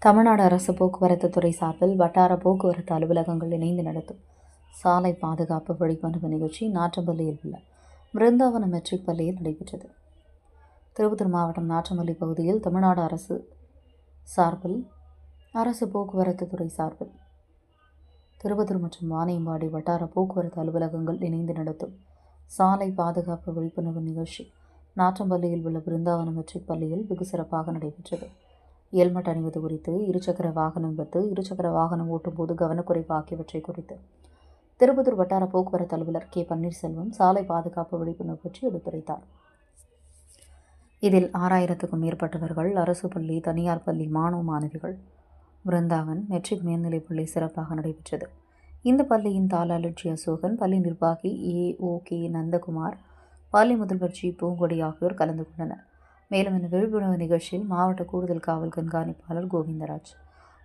தமிழ்நாடு அரசு போக்குவரத்து துறை சார்பில் வட்டார போக்குவரத்து அலுவலகங்கள் இணைந்து நடத்தும் சாலை பாதுகாப்பு விழிப்புணர்வு நிகழ்ச்சி நாற்றம்பள்ளியில் உள்ள பிருந்தாவனம் மெட்ரிக் பள்ளியில் நடைபெற்றது. திருப்பத்தூர் மாவட்டம் நாற்றம்பள்ளி பகுதியில் தமிழ்நாடு அரசு சார்பில் அரசு போக்குவரத்து துறை சார்பில் திருப்பத்தூர் மற்றும் வாணியம்பாடி வட்டார போக்குவரத்து அலுவலகங்கள் இணைந்து நடத்தும் சாலை பாதுகாப்பு விழிப்புணர்வு நிகழ்ச்சி நாற்றம்பள்ளியில் உள்ள பிருந்தாவனம் மெட்ரிக் பள்ளியில் வெகு சிறப்பாக நடைபெற்றது. ஹெல்மெட் அணிவது குறித்து, இருசக்கர வாகனம் விபத்து, இருசக்கர வாகனம் ஓட்டும்போது கவனக்குறைவு ஆகியவற்றை குறித்து திருப்பத்தூர் வட்டார போக்குவரத்து அலுவலர் கே பன்னீர்செல்வம் சாலை பாதுகாப்பு விழிப்புணர்வு பற்றி எடுத்துரைத்தார். இதில் 6000க்கும் மேற்பட்டவர்கள் அரசு பள்ளி, தனியார் பள்ளி மாணவ மாணவிகள், பிருந்தாவன் மெட்ரிக் மேல்நிலைப் பள்ளி சிறப்பாக நடைபெற்றது. இந்த பள்ளியின் தாளாளர் ஜி அசோகன், பள்ளி நிர்வாகி AOK நந்தகுமார், பள்ளி முதல்வர் ஜி பூங்கொடி ஆகியோர் கலந்து கொண்டனர். மேலும் இந்த விழிப்புணர்வு நிகழ்ச்சியில் மாவட்ட கூடுதல் காவல் கண்காணிப்பாளர் கோவிந்தராஜ்,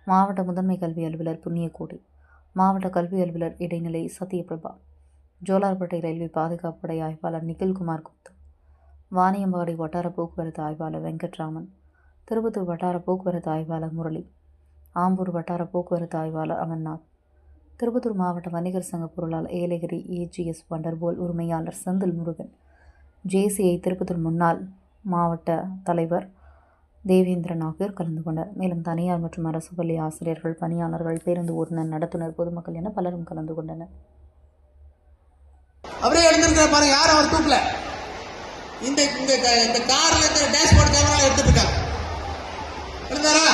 மாவட்ட முதன்மை கல்வி அலுவலர் புண்ணியகோடி, மாவட்ட கல்வி அலுவலர் இடைநிலை சத்யபிரபா, ஜோலார்பேட்டை ரயில்வே பாதுகாப்பு படை ஆய்வாளர் நிகில்குமார் குப்தா, வாணியம்பாடி வட்டார போக்குவரத்து ஆய்வாளர் வெங்கட்ராமன், திருப்பத்தூர் வட்டார போக்குவரத்து ஆய்வாளர் முரளி, ஆம்பூர் வட்டார போக்குவரத்து ஆய்வாளர் அமர்நாத், திருப்பத்தூர் மாவட்ட வணிகர் சங்க பொருளாளர் ஏலகிரி AGS வண்டர்போல் உரிமையாளர் செந்தில் முருகன், JCI திருப்பத்தூர் முன்னாள் மாவட்ட தலைவர் தேவேந்திரன் ஆகியோர் கலந்து கொண்டனர். மேலும் தனியார் மற்றும் அரசு பள்ளி ஆசிரியர்கள், பணியாளர்கள், பேருந்து ஓட்டுநர், நடத்துனர், பொதுமக்கள் என பலரும் கலந்து கொண்டனர். அவரே எழுந்திருக்கிற பாருங்க, யாரும் அவர் தூக்கல. இந்த கார்ல இந்த டேஷ்போர்ட் கேமரா எடுத்துட்டு இருக்காங்க. இருந்தாரா?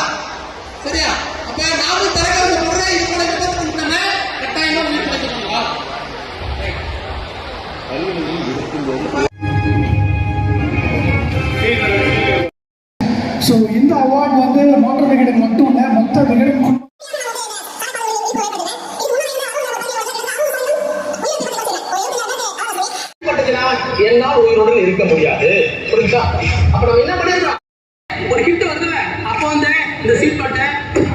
சரியா? அப்ப நாமும் தலைவர் முறை இவங்களை விபத்துனா கட்டாயமா வீட்டுல வச்சுக்கோங்களா? ஸோ இந்த அவார்டு வந்து மோட்டார் வெஹிக்கிள் மட்டும் இல்லை, மொத்த வெஹிக்கிள் என்னால் உயிரோடு இருக்க முடியாது. புரிஞ்சா? அப்ப நம்ம என்ன பண்ணிருக்கோம்? ஒரு ஹிட் வருதுல, அப்போ வந்து இந்த சீட் பட்டை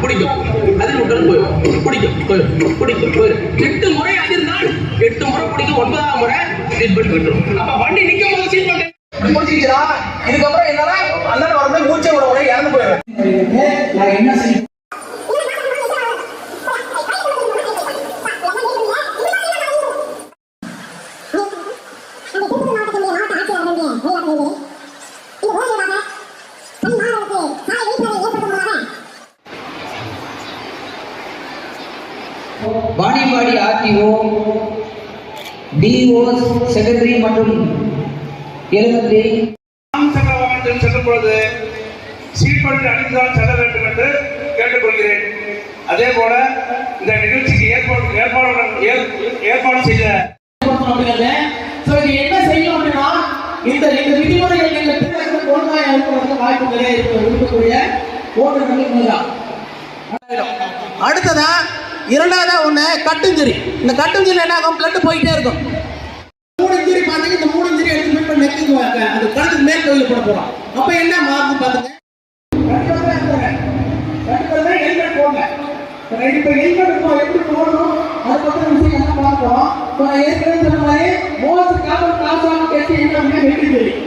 பிடிக்கும், அதில் விட்டு போயிடும், பிடிக்கும் 8 முறை அதிர்ந்தால் 8 முறை பிடிக்கும், 9ஆவது முறை சீட் பெல்ட் விட்டுரும். அப்ப வண்டி நிற்கும் போது சீட் பெல்ட் முடிச்சுக்கிறா. இதுக்கப்புறம் என்னால அண்ணன் வந்து மூச்சை விட உடனே இறந்து போயிடுவேன். நான் என்ன செய்ய வாணியம்பாடி RTO, DO, செக்ரட்டரி மற்றும் எழுபத்தி செல்லும் பொழுது சீட் பெல்ட் அணிந்துதான் செல்ல வேண்டும் என்று கேட்டுக்கொள்கிறேன். அதே போல இந்த நிகழ்ச்சிக்கு ஏற்பாடு செய்த என்ன செய்யும் அப்படின்னா இந்த விதிமுறைகள் வாய்ப்பு நிறைய இருக்கக்கூடிய அடுத்ததா இரண்டாவதா ஒண்ணு கட்டுஞ்சரி. இந்த கட்டுஞ்சரி என்ன ஆகும்? பிளட் போயிட்டே இருக்கும். 3 இன்ஜுரி பாத்தீங்க, இந்த 3 இன்ஜுரி எடுத்து போய் நெக்கிக்கு அது கழுத்துக்கு மேல் கோயில் போட போறோம். அப்ப என்ன மாறுது பாத்துங்க. ஹெல்மெட் போங்க. இப்ப ஹெல்மெட் எப்படி போடணும் அதை பத்தி விஷயம் என்ன பார்க்கிறோம். ஏற்கனவே சொன்ன மாதிரி மோஸ்ட் காமன் காசாக கேட்டு என்ன வெற்றி தெரியும்.